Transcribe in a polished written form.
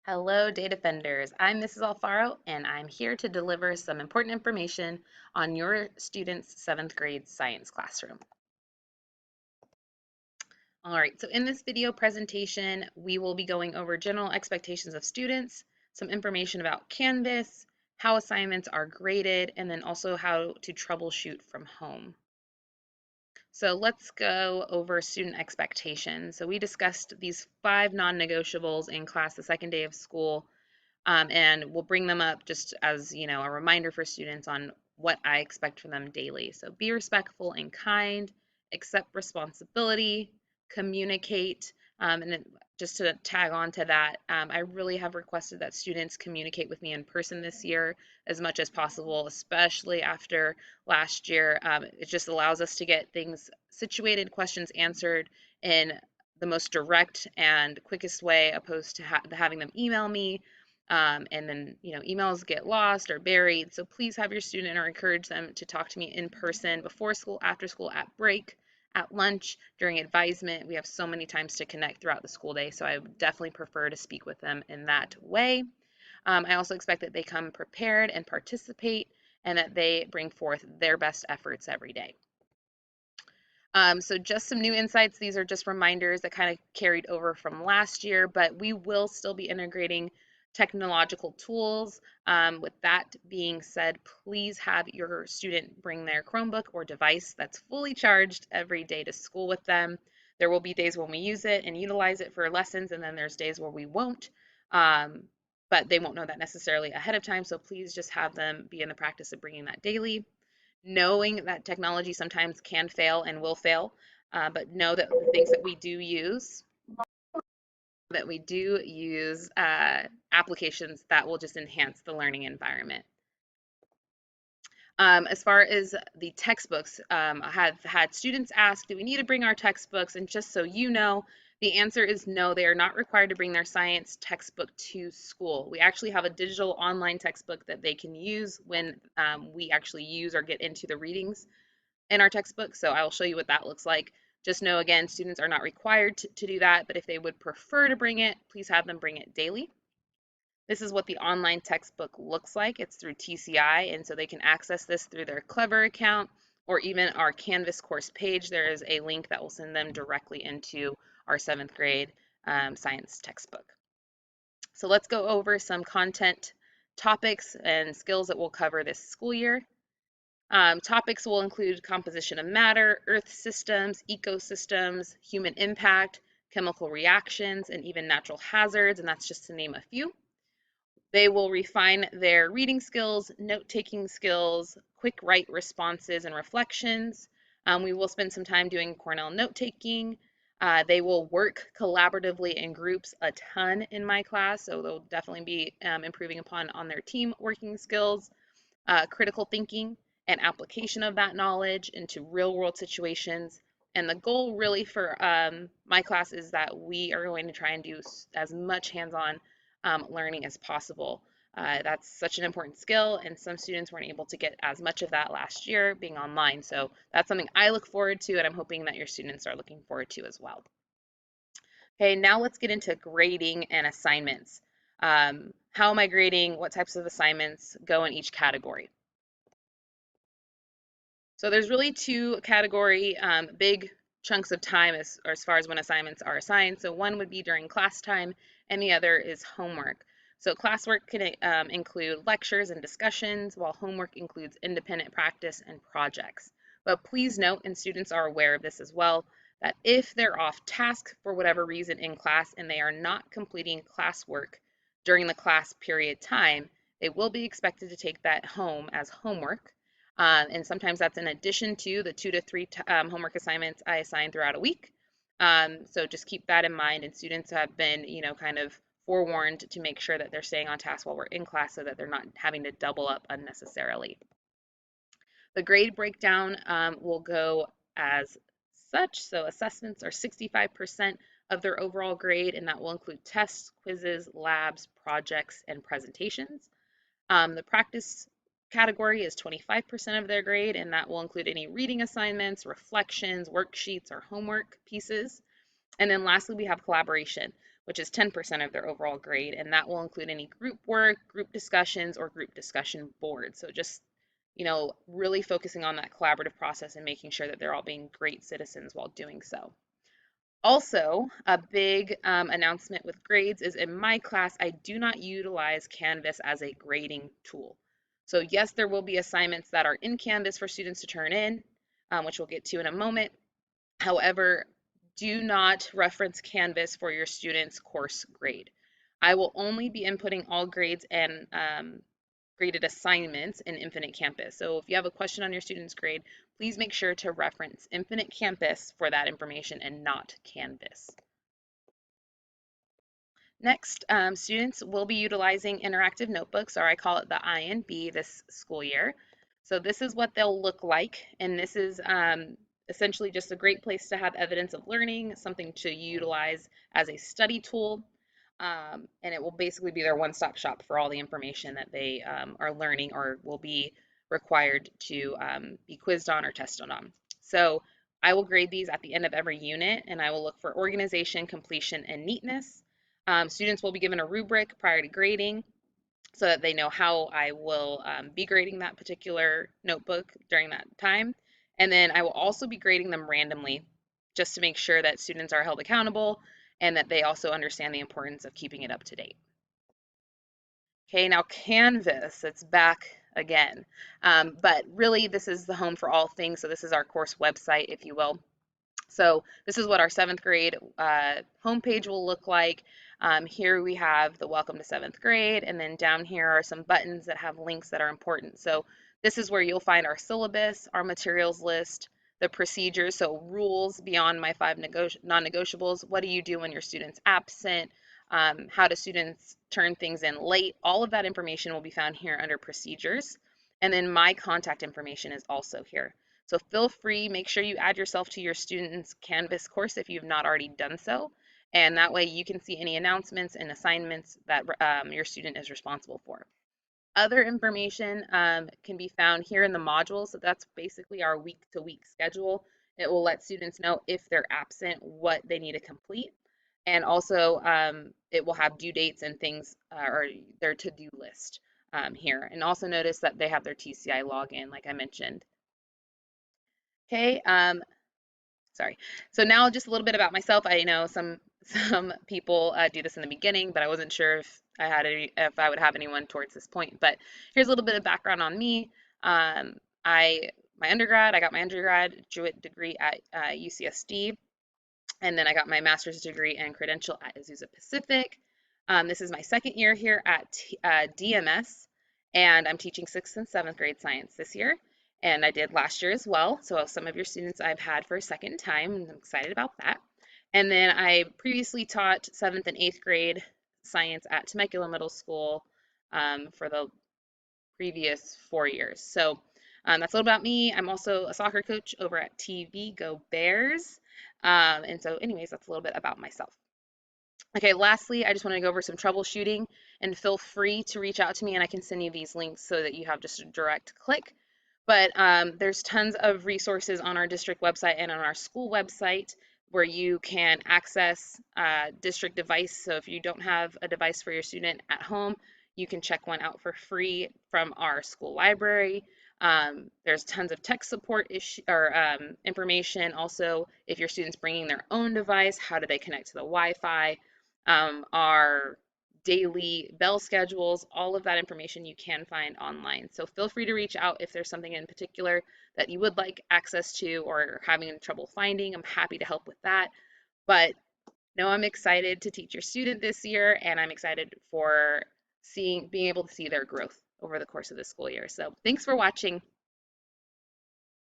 Hello, data defenders. I'm Mrs. Alfaro, and I'm here to deliver some important information on your students' 7th grade science classroom. All right, so in this video presentation, we will be going over general expectations of students, some information about Canvas, how assignments are graded, and then also how to troubleshoot from home. So let's go over student expectations. So we discussed these 5 non-negotiables in class the second day of school. And we'll bring them up just as a reminder for students on what I expect from them daily. So be respectful and kind, accept responsibility, communicate, and then just to tag on to that, I really have requested that students communicate with me in person this year as much as possible, especially after last year. It just allows us to get things situated, questions answered in the most direct and quickest way, opposed to having them email me and then, emails get lost or buried. So please have your student or encourage them to talk to me in person before school, after school, at break, at lunch, during advisement. We have so many times to connect throughout the school day. So I would definitely prefer to speak with them in that way. I also expect that they come prepared and participate and that they bring forth their best efforts every day. So just some new insights. These are just reminders that kind of carried over from last year, but we will still be integrating technological tools. With that being said, please have your student bring their Chromebook or device that's fully charged every day to school with them. There will be days when we use it and utilize it for lessons, and then there's days where we won't. But they won't know that necessarily ahead of time, so please just have them be in the practice of bringing that daily, knowing that technology sometimes can fail and will fail, but know that the things that we do use applications that will just enhance the learning environment. As far as the textbooks, I have had students ask, do we need to bring our textbooks? And just so you know, the answer is no, they are not required to bring their science textbook to school. We actually have a digital online textbook that they can use when we actually use or get into the readings in our textbook. So I will show you what that looks like. Just know, again, students are not required to do that, but if they would prefer to bring it, please have them bring it daily. This is what the online textbook looks like. It's through TCI, and so they can access this through their Clever account or even our Canvas course page. There is a link that will send them directly into our 7th grade science textbook. So let's go over some content topics and skills that we'll cover this school year. Topics will include composition of matter, earth systems, ecosystems, human impact, chemical reactions, and even natural hazards, and that's just to name a few. They will refine their reading skills, note-taking skills, quick write responses and reflections. We will spend some time doing Cornell note-taking. They will work collaboratively in groups a ton in my class, so they'll definitely be improving upon on their team working skills, critical thinking and application of that knowledge into real-world situations. And the goal really for my class is that we are going to try and do as much hands-on learning as possible. That's such an important skill, and some students weren't able to get as much of that last year being online. So that's something I look forward to, and I'm hoping that your students are looking forward to as well. Okay, now let's get into grading and assignments. How am I grading? What types of assignments go in each category? So there's really two category big chunks of time as far as when assignments are assigned. So one would be during class time and the other is homework. So classwork can include lectures and discussions, while homework includes independent practice and projects. But please note, and students are aware of this as well, that if they're off task for whatever reason in class and they are not completing classwork during the class period time, they will be expected to take that home as homework. And sometimes that's in addition to the 2 to 3 homework assignments I assign throughout a week. So just keep that in mind. And students have been, kind of forewarned to make sure that they're staying on task while we're in class so that they're not having to double up unnecessarily. The grade breakdown will go as such. So assessments are 65% of their overall grade, and that will include tests, quizzes, labs, projects, and presentations. The practice category is 25% of their grade, and that will include any reading assignments, reflections, worksheets, or homework pieces. And then lastly, we have collaboration, which is 10% of their overall grade, and that will include any group work, group discussions, or group discussion boards. So just, really focusing on that collaborative process and making sure that they're all being great citizens while doing so. Also, a big announcement with grades is in my class, I do not utilize Canvas as a grading tool. So yes, there will be assignments that are in Canvas for students to turn in, which we'll get to in a moment. However, do not reference Canvas for your students' course grade. I will only be inputting all grades and graded assignments in Infinite Campus. So if you have a question on your student's grade, please make sure to reference Infinite Campus for that information and not Canvas. Next, students will be utilizing interactive notebooks, or I call it the INB, this school year. So this is what they'll look like, and this is essentially just a great place to have evidence of learning, something to utilize as a study tool, and it will basically be their one-stop shop for all the information that they are learning or will be required to be quizzed on or tested on. So I will grade these at the end of every unit, and I will look for organization, completion, and neatness. Students will be given a rubric prior to grading so that they know how I will be grading that particular notebook during that time. And then I will also be grading them randomly just to make sure that students are held accountable and that they also understand the importance of keeping it up to date. Okay, now Canvas, it's back again. But really, this is the home for all things. So this is our course website, if you will. So this is what our 7th grade homepage will look like. Here we have the welcome to 7th grade, and then down here are some buttons that have links that are important. So this is where you'll find our syllabus, our materials list, the procedures, so rules beyond my 5 non-negotiables. What do you do when your student's absent? How do students turn things in late? All of that information will be found here under procedures. And then my contact information is also here. So feel free, make sure you add yourself to your student's Canvas course if you've not already done so. And that way you can see any announcements and assignments that your student is responsible for. Other information can be found here in the modules. So that's basically our week-to-week schedule. It will let students know if they're absent, what they need to complete. And also it will have due dates and things or their to-do list here. And also notice that they have their TCI login, like I mentioned. Okay, sorry. So now just a little bit about myself. I know some people do this in the beginning, but I wasn't sure if I would have anyone towards this point. But here's a little bit of background on me. I got my undergraduate degree at UCSD, and then I got my master's degree and credential at Azusa Pacific. This is my 2nd year here at DMS, and I'm teaching 6th and 7th grade science this year. And I did last year as well. So some of your students I've had for a second time, and I'm excited about that. And then I previously taught 7th and 8th grade science at Temecula Middle School for the previous 4 years. So that's a little about me. I'm also a soccer coach over at TV Go Bears. And so anyways, that's a little bit about myself. Okay, lastly, I just want to go over some troubleshooting, and feel free to reach out to me and I can send you these links so that you have just a direct click. But there's tons of resources on our district website and on our school website where you can access district device. So if you don't have a device for your student at home, you can check one out for free from our school library. There's tons of tech support information. Also, if your student's bringing their own device, how do they connect to the Wi-Fi? Our daily bell schedules, all of that information you can find online. So feel free to reach out if there's something in particular that you would like access to or having trouble finding. I'm happy to help with that. But no, I'm excited to teach your student this year, and I'm excited for being able to see their growth over the course of the school year. So thanks for watching.